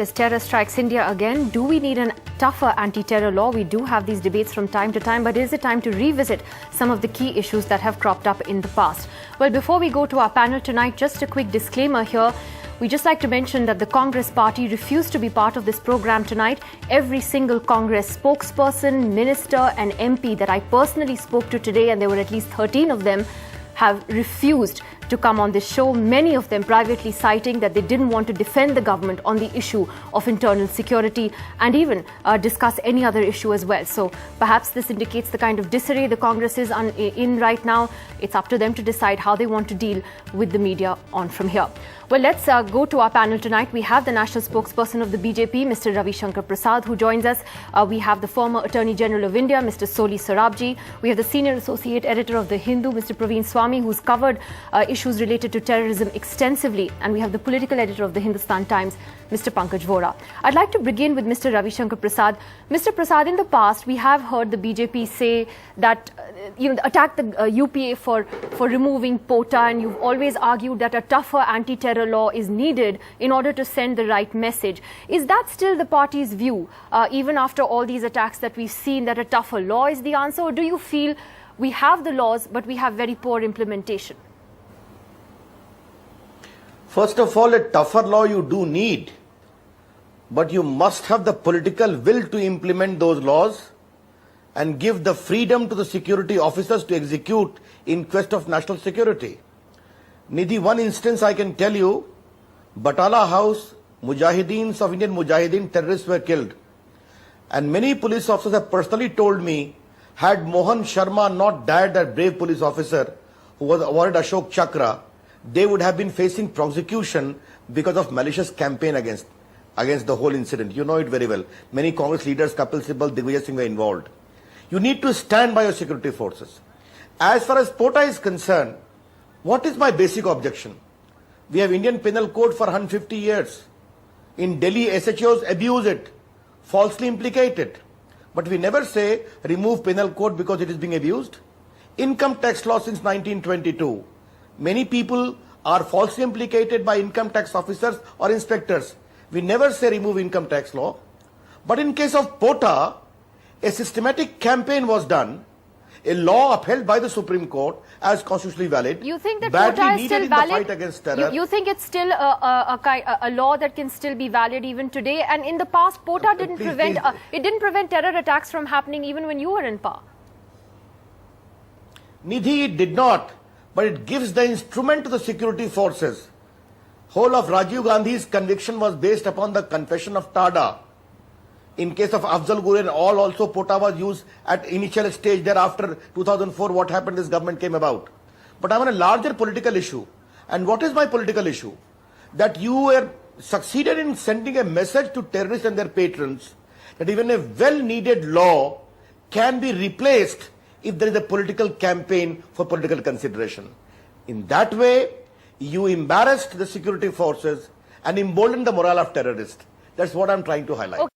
As terror strikes India again, do we need a tougher anti-terror law? We do have these debates from time to time, but is it time to revisit some of the key issues that have cropped up in the past? Well, before we go to our panel tonight, just a quick disclaimer here. We just like to mention that the Congress party refused to be part of this program tonight. Every single Congress spokesperson, minister and MP that I personally spoke to today, and there were at least 13 of them, have refused to come on this show, many of them privately citing that they didn't want to defend the government on the issue of internal security and even discuss any other issue as well. So perhaps this indicates the kind of disarray the Congress is in right now. It's up to them to decide how they want to deal with the media on from here. Well, let's go to our panel tonight. We have the national spokesperson of the BJP, Mr. Ravi Shankar Prasad, who joins us. We have the former Attorney General of India, Mr. Soli Sorabji. We have the senior associate editor of The Hindu, Mr. Praveen Swami, who's covered issues related to terrorism extensively. And we have the political editor of the Hindustan Times, Mr. Pankaj Vora. I'd like to begin with Mr. Ravi Shankar Prasad. Mr. Prasad, in the past, we have heard the BJP say that, attack the UPA for removing POTA, and you've always argued that a tougher anti-terror law is needed in order to send the right message. Is that still the party's view, even after all these attacks that we've seen, that a tougher law is the answer? Or do you feel we have the laws, but we have very poor implementation? First of all, a tougher law you do need, but you must have the political will to implement those laws and give the freedom to the security officers to execute in quest of national security. Nidhi, one instance I can tell you, Batala House, Mujahideens of Indian Mujahideen terrorists were killed. And many police officers have personally told me, had Mohan Sharma not died, that brave police officer who was awarded Ashok Chakra, they would have been facing prosecution because of malicious campaign against the whole incident. You know it very well. Many Congress leaders, Kapil Sibal, Digvijay Singh were involved. You need to stand by your security forces. As far as POTA is concerned, what is my basic objection? We have Indian Penal Code for 150 years. In Delhi, SHOs abuse it, falsely implicate it. But we never say remove Penal Code because it is being abused. Income tax law since 1922. Many people are falsely implicated by income tax officers or inspectors. We never say remove income tax law. But in case of POTA, a systematic campaign was done, a law upheld by the Supreme Court as constitutionally valid. You think that POTA is still valid? Fight against terror. You think it's still a law that can still be valid even today? And in the past, POTA didn't prevent terror attacks from happening even when you were in power. Nidhi, it did not, but it gives the instrument to the security forces. Whole of Rajiv Gandhi's conviction was based upon the confession of Tada. In case of Afzal Guru and all, also POTA was used at initial stage. Thereafter 2004, what happened, this government came about. But I'm on a larger political issue. And what is my political issue? That you were succeeded in sending a message to terrorists and their patrons that even a well-needed law can be replaced if there is a political campaign for political consideration. In that way, you embarrassed the security forces and emboldened the morale of terrorists. That's what I'm trying to highlight. Okay.